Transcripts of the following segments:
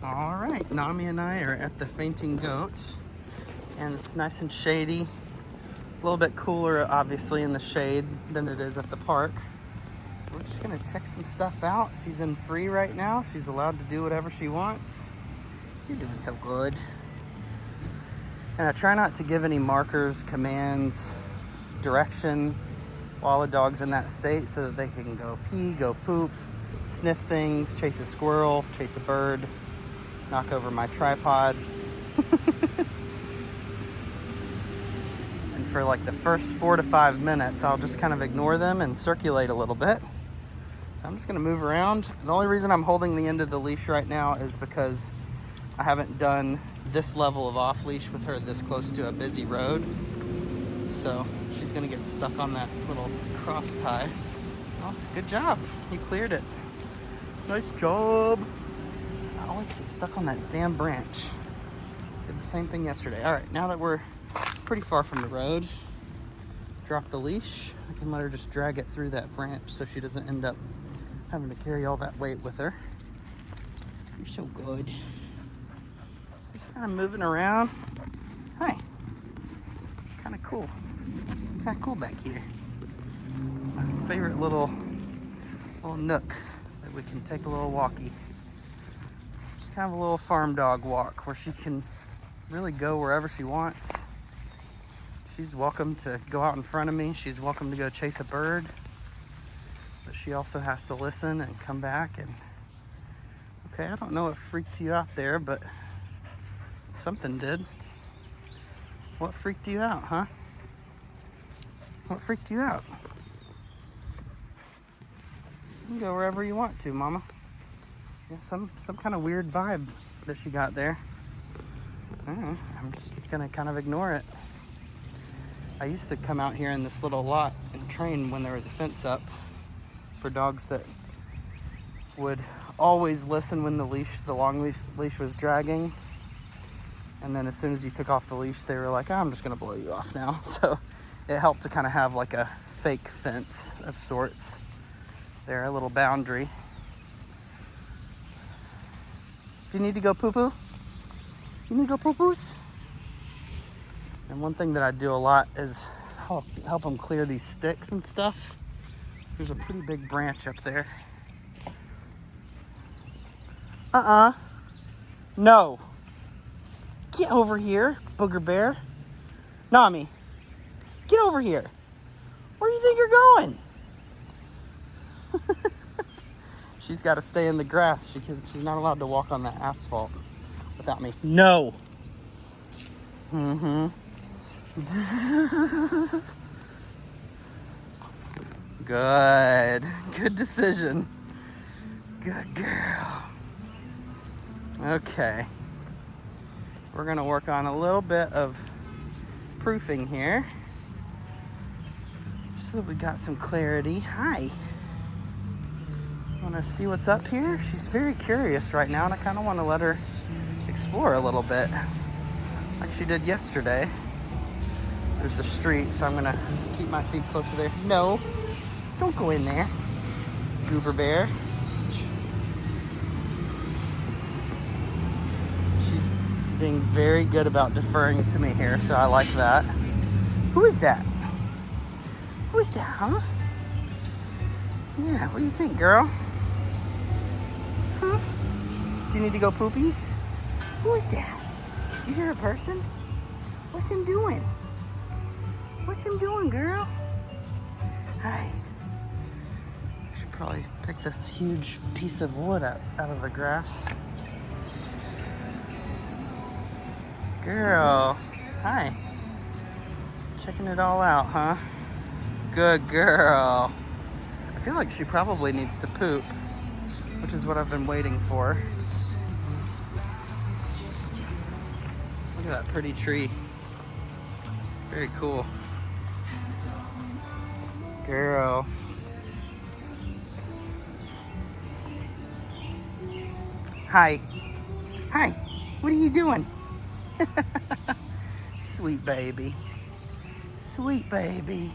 All right, Nami and I are at the Fainting Goat, and it's nice and shady. A little bit cooler, obviously, in the shade than it is at the park. We're just gonna check some stuff out. She's in free right now. She's allowed to do whatever she wants. You're doing so good. And I try not to give any markers, commands, direction while the dog's in that state so that they can go pee, go poop, sniff things, chase a squirrel, chase a bird, knock over my tripod. And for like the first 4 to 5 minutes, I'll just kind of ignore them and circulate a little bit. So I'm just gonna move around. The only reason I'm holding the end of the leash right now is because I haven't done this level of off leash with her this close to a busy road. So she's gonna get stuck on that little cross tie. Well, good job, you cleared it. Nice job. I always get stuck on that damn branch. Did the same thing yesterday. All right, now that we're pretty far from the road, drop the leash. I can let her just drag it through that branch so she doesn't end up having to carry all that weight with her. You're so good. Just kind of moving around. Hi. Kind of cool. Kind of cool back here. It's my favorite little nook that we can take a little walkie. Just kind of a little farm dog walk where she can really go wherever she wants. She's welcome to go out in front of me. She's welcome to go chase a bird. But she also has to listen and come back. And okay, I don't know what freaked you out there, but something did. What freaked you out, huh? What freaked you out? You can go wherever you want to, Mama. Yeah, some kind of weird vibe that she got there. I don't know. I'm just gonna kind of ignore it. I used to come out here in this little lot and train when there was a fence up for dogs that would always listen when the long leash was dragging. And then as soon as you took off the leash, they were like, oh, I'm just gonna blow you off now. So it helped to kind of have like a fake fence of sorts there, a little boundary. Do you need to go poo-poo? You need to go poo-poos? And one thing that I do a lot is help them clear these sticks and stuff. There's a pretty big branch up there. No. Get over here, booger bear. Nami, get over here. Where do you think you're going? She's got to stay in the grass because she's not allowed to walk on the asphalt without me. No. Good. Good decision. Good girl. Okay. We're gonna work on a little bit of proofing here so that we got some clarity. Hi. Wanna see what's up here? She's very curious right now and I kinda wanna let her explore a little bit like she did yesterday. There's the street, so I'm gonna keep my feet close to there. No, don't go in there, goober bear. She's being very good about deferring to me here, so I like that. Who is that? Who is that, huh? Yeah, what do you think, girl? Huh? Do you need to go poopies? Who is that? Do you hear a person? What's him doing? What's him doing, girl? Hi. I should probably pick this huge piece of wood out of the grass. Girl. Hi. Checking it all out, huh? Good girl. I feel like she probably needs to poop, which is what I've been waiting for. Look at that pretty tree. Very cool. Girl. Hi. Hi. What are you doing? Sweet baby. Sweet baby.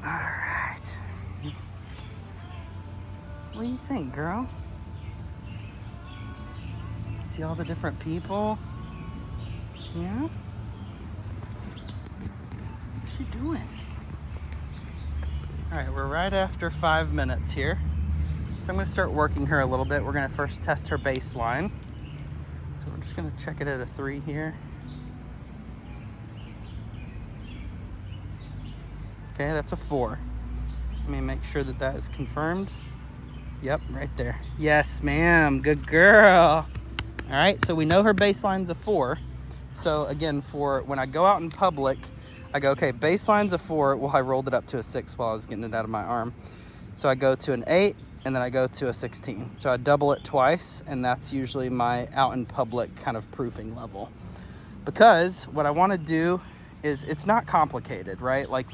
All right. What do you think, girl? See all the different people? Yeah? What's she doing? All right, we're right after 5 minutes here. So I'm gonna start working her a little bit. We're gonna first test her baseline. So we're just gonna check it at a 3 here. Okay, that's a 4. Let me make sure that that is confirmed. Yep, right there. Yes, ma'am, good girl. All right, so we know her baseline's a 4. So again, for when I go out in public, I go, okay, baseline's a 4. Well, I rolled it up to a 6 while I was getting it out of my arm. So I go to an 8, and then I go to a 16. So I double it twice, and that's usually my out in public kind of proofing level. Because what I want to do is, it's not complicated, right? Like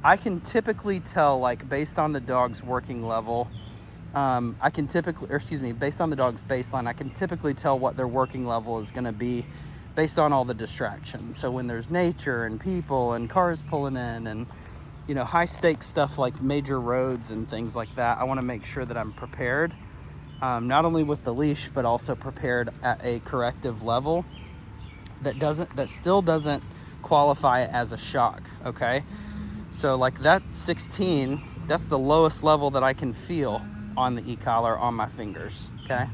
I can typically tell, like based on the dog's working level, based on the dog's baseline, I can typically tell what their working level is going to be based on all the distractions. So when there's nature and people and cars pulling in and, you know, high stakes stuff like major roads and things like that, I want to make sure that I'm prepared, not only with the leash, but also prepared at a corrective level that still doesn't qualify as a shock. Okay. So like that 16, that's the lowest level that I can feel on the e-collar on my fingers. Okay.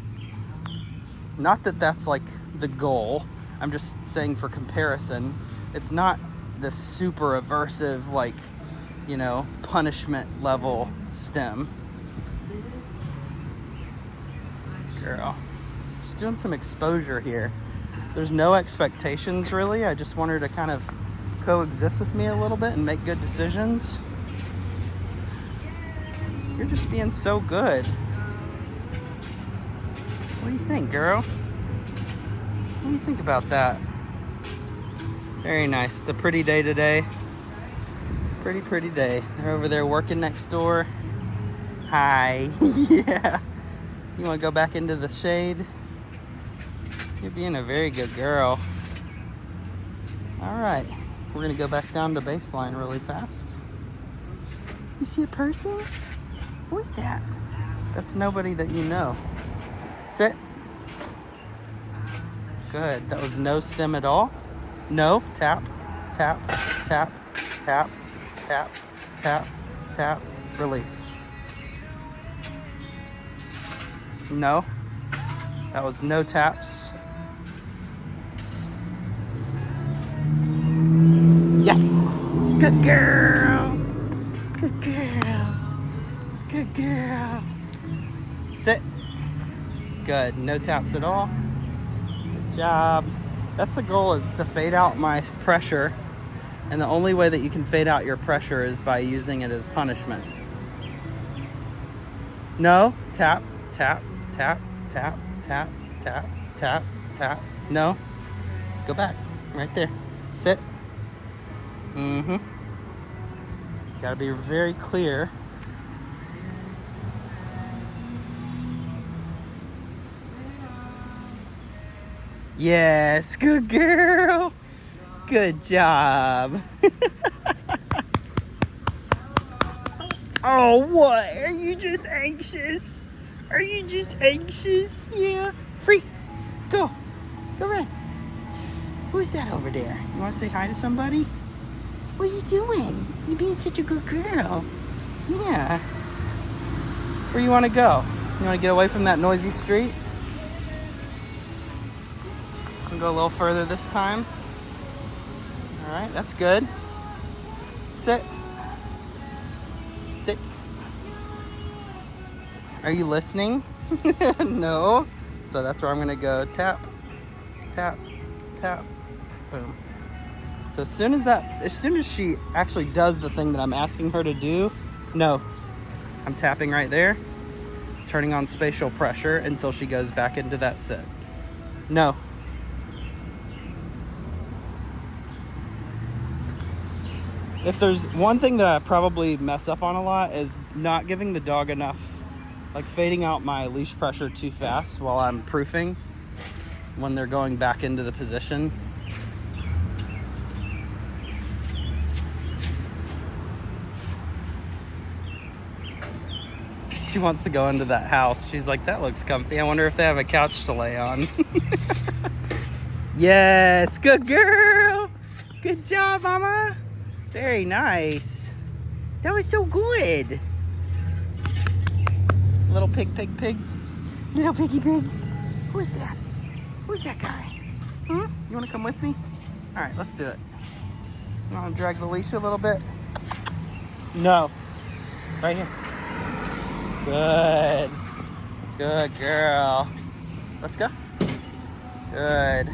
Not that that's like the goal. I'm just saying for comparison, it's not the super aversive, like, you know, punishment level stem. Girl, just doing some exposure here. There's no expectations really. I just want her to kind of coexist with me a little bit and make good decisions. You're just being so good. What do you think, girl? What do you think about that? Very nice. It's a pretty day today. Pretty day. They're over there working next door. Hi. Yeah. You want to go back into the shade? You're being a very good girl. All right. We're going to go back down to baseline really fast. You see a person? Who is that? That's nobody that you know. Sit. Good. That was no stem at all. No. Tap, tap, tap, tap, tap, tap, tap, release. No. That was no taps. Yes. Good girl. Good girl. Good girl. Sit. Good. No taps at all. Good job. That's the goal, is to fade out my pressure. And the only way that you can fade out your pressure is by using it as punishment. No. Tap, tap, tap, tap, tap, tap, tap, tap. No. Go back. Right there. Sit. Mm-hmm. Gotta be very clear. Yes, good girl. Good job. Oh, what? Are you just anxious? Are you just anxious? Yeah. Free. Go. Go run. Who's that over there? You want to say hi to somebody? What are you doing? You're being such a good girl. Yeah. Where you want to go? You want to get away from that noisy street? And go a little further this time. All right, that's good. Sit. Sit. Are you listening? No. So that's where I'm gonna go. Tap, tap, tap, boom. So as soon as she actually does the thing that I'm asking her to do, no. I'm tapping right there, turning on spatial pressure until she goes back into that sit. No. If there's one thing that I probably mess up on a lot, is not giving the dog enough, like fading out my leash pressure too fast while I'm proofing when they're going back into the position. She wants to go into that house. She's like, that looks comfy. I wonder if they have a couch to lay on. Yes, good girl. Good job, Mama. Very nice. That was so good. Little pig. Little piggy pig. Who's that? Who's that guy? Huh? You want to come with me? All right, let's do it. You want to drag the leash a little bit? No. Right here. Good. Good girl. Let's go. Good.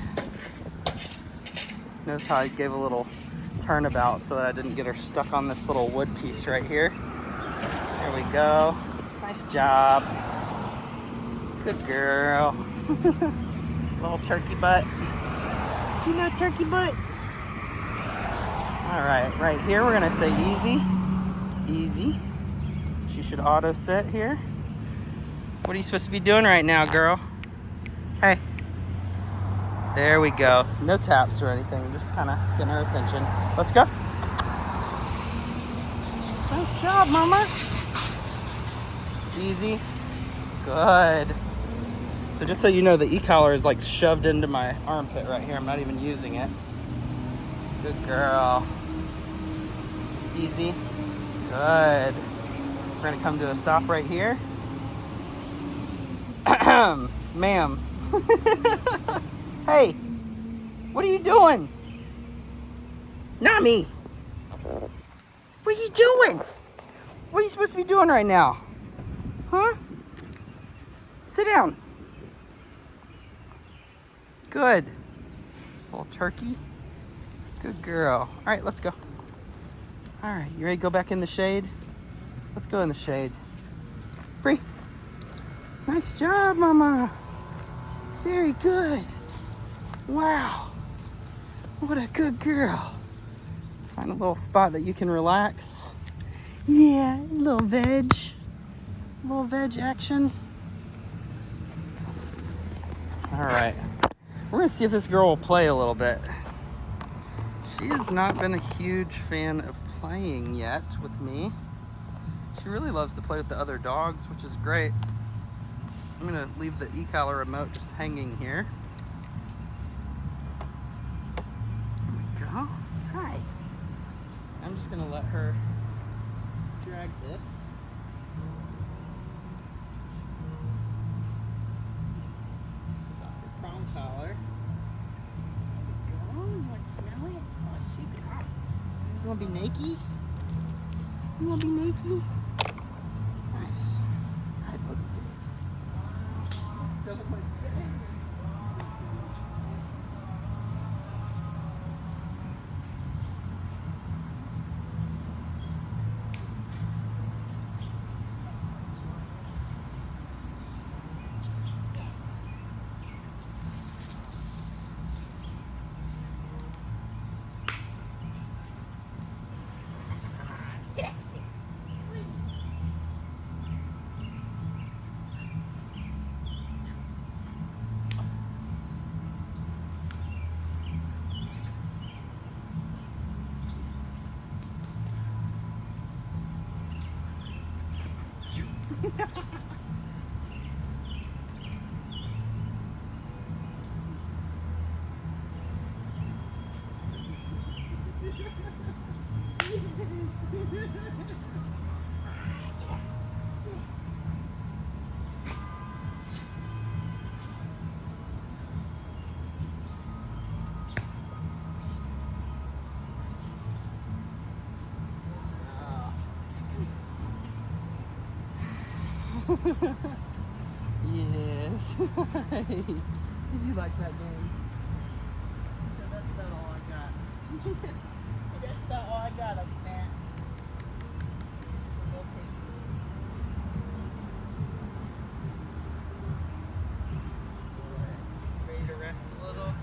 Notice how I gave a little turnabout so that I didn't get her stuck on this little wood piece right here. There we go. Nice job. Good girl. Little turkey butt. You know, turkey butt. All right, right here we're gonna say easy. Easy. She should auto sit here. What are you supposed to be doing right now, girl? Hey. There we go. No taps or anything, just kind of getting her attention. Let's go. Nice job, Mama. Easy. Good. So just so you know, the e-collar is like shoved into my armpit right here. I'm not even using it. Good girl. Easy. Good. We're gonna come to a stop right here. Ma'am. Hey, what are you doing? Nami! What are you doing? What are you supposed to be doing right now? Huh? Sit down. Good. Little turkey. Good girl. All right, let's go. All right, you ready to go back in the shade? Let's go in the shade. Free. Nice job, Mama. Very good. Wow. What a good girl. Find a little spot that you can relax. Yeah, a little veg. A little veg action. All right. We're gonna see if this girl will play a little bit. She has not been a huge fan of playing yet with me. She really loves to play with the other dogs, which is great. I'm gonna leave the e-collar remote just hanging here. There we go. Hi. I'm just gonna let her drag this. Got her prong collar. There we go. You want to smell it? Oh, she got it. You wanna be naked? You wanna be naked? Nice. Hi, boogie. So much Yes. Did you like that game? So that's about all I got. That's about all I got of that. So ready to rest a little?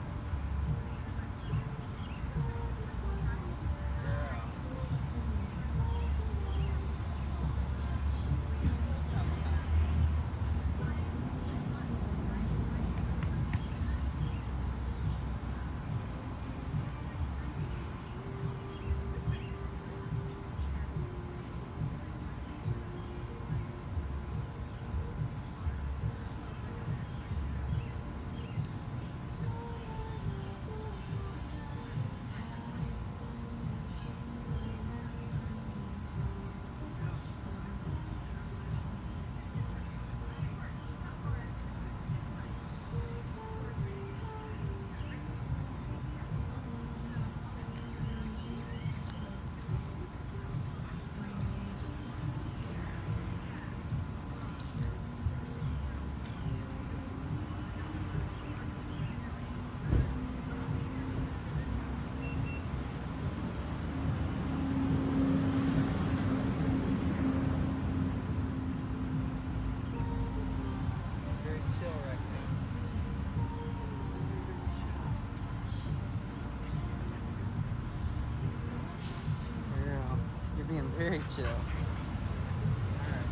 chill. Alright.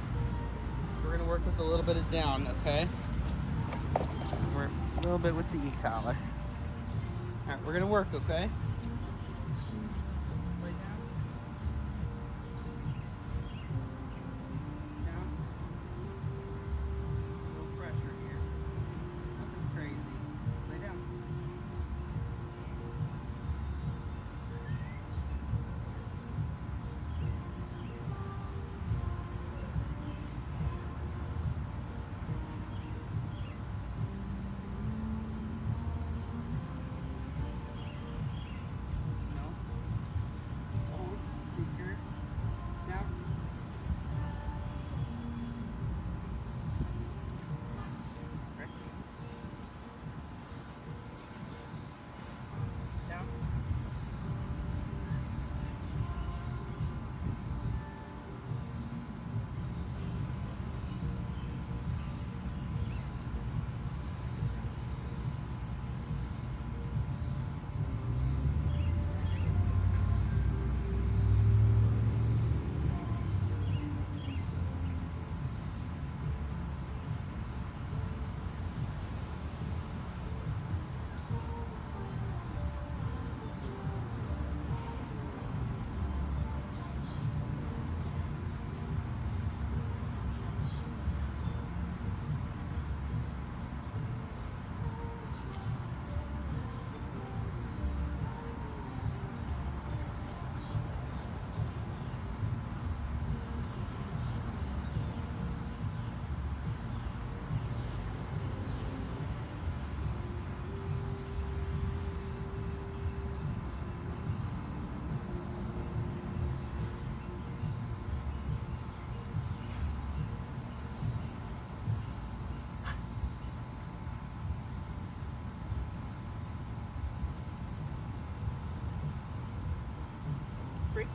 We're gonna work with a little bit of down, okay? Work a little bit with the e-collar. Alright, we're gonna work, okay? Lay down. Down. A little pressure here. Nothing crazy. Lay down. Free.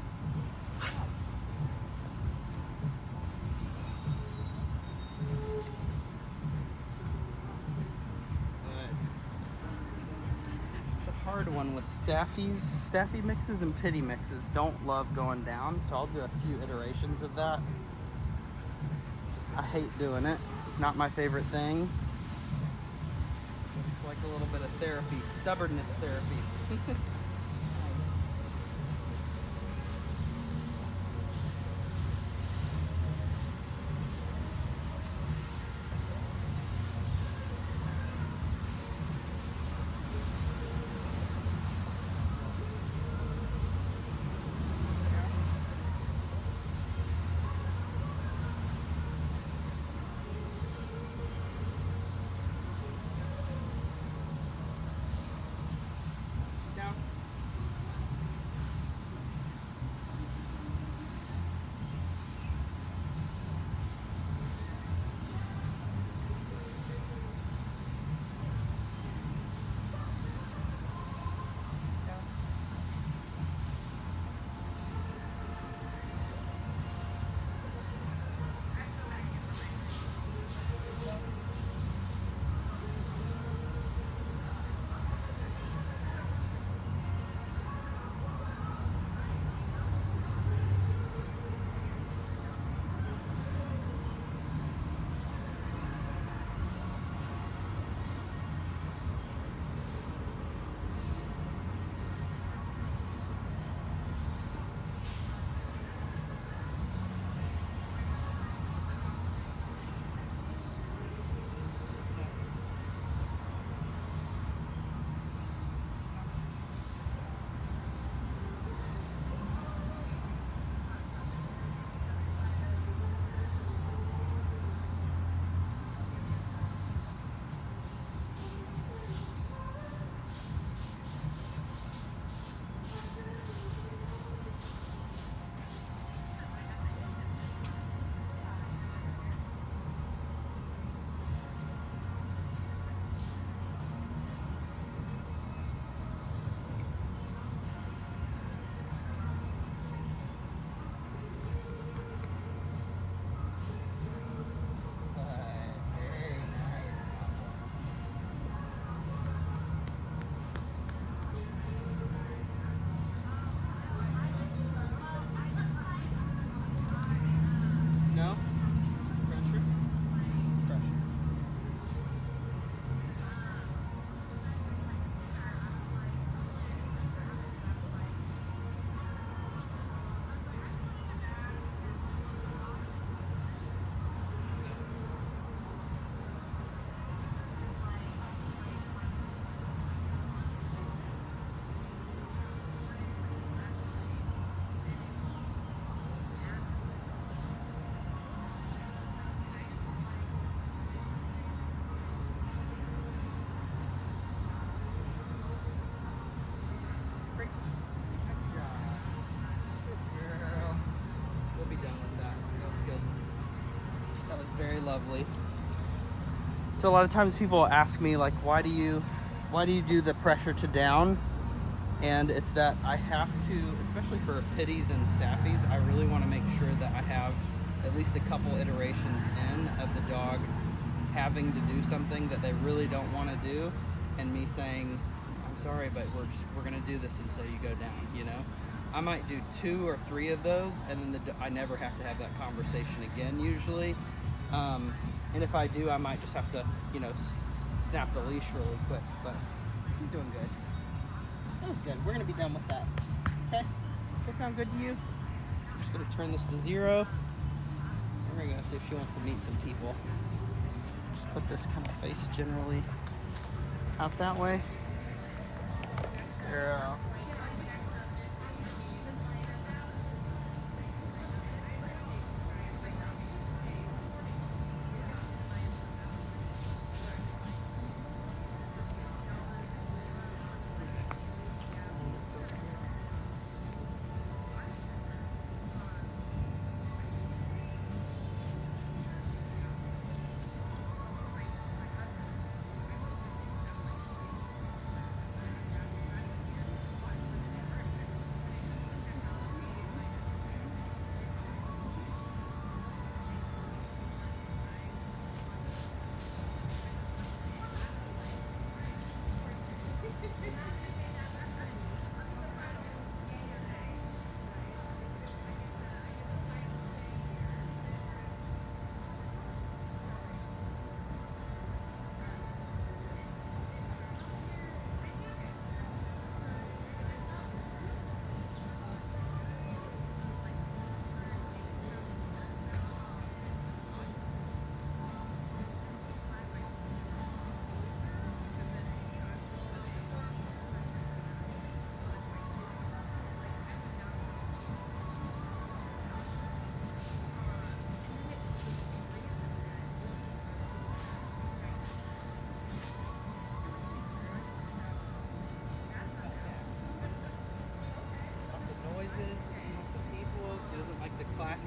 It's a hard one with staffies. Staffy mixes and pity mixes don't love going down, so I'll do a few iterations of that. I hate doing it. It's not my favorite thing. It's like a little bit of therapy, stubbornness therapy. Down. lovely. So a lot of times people ask me like, why do you do the pressure to down? And it's that I have to, especially for pitties and staffies, I really want to make sure that I have at least a couple iterations in of the dog having to do something that they really don't want to do, and me saying, I'm sorry, but we're going to do this until you go down, you know? I might do 2 or 3 of those, and then I never have to have that conversation again usually. And if I do, I might just have to, you know, snap the leash really quick, but he's doing good. That was good. We're going to be done with that. Okay? Does that sound good to you? I'm just going to turn this to 0. We're going to see if she wants to meet some people. Just put this kind of face generally out that way. Girl.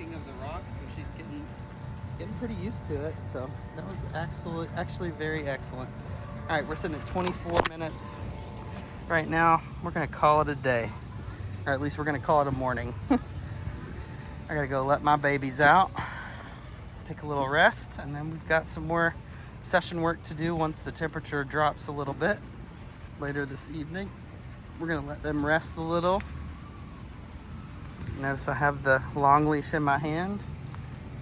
Of the rocks, but she's getting pretty used to it, so that was actually very excellent. All right, we're sitting at 24 minutes right now. We're gonna call it a day, or at least we're gonna call it a morning. I gotta go let my babies out, take a little rest, and then we've got some more session work to do once the temperature drops a little bit later this evening. We're gonna let them rest a little. Notice I have the long leash in my hand.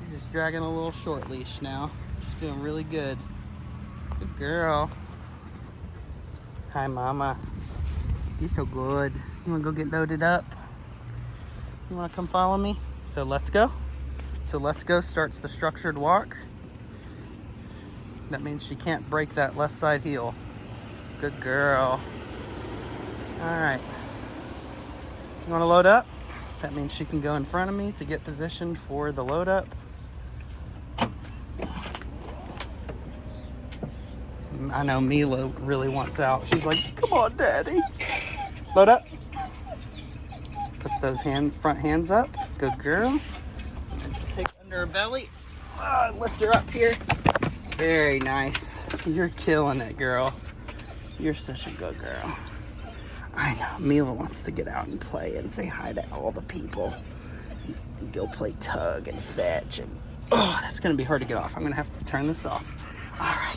She's just dragging a little short leash now. She's doing really good. Good girl. Hi, Mama. You're so good. You wanna go get loaded up? You wanna come follow me? So let's go. So let's go starts the structured walk. That means she can't break that left side heel. Good girl. All right. You wanna load up? That means she can go in front of me to get positioned for the load up. I know Mila really wants out. She's like, come on, Daddy. Load up. Puts those front hands up. Good girl. And just take under her belly. Lift her up here. Very nice. You're killing it, girl. You're such a good girl. I know, Mila wants to get out and play and say hi to all the people. Go play tug and fetch, and oh, that's gonna be hard to get off. I'm gonna have to turn this off. All right.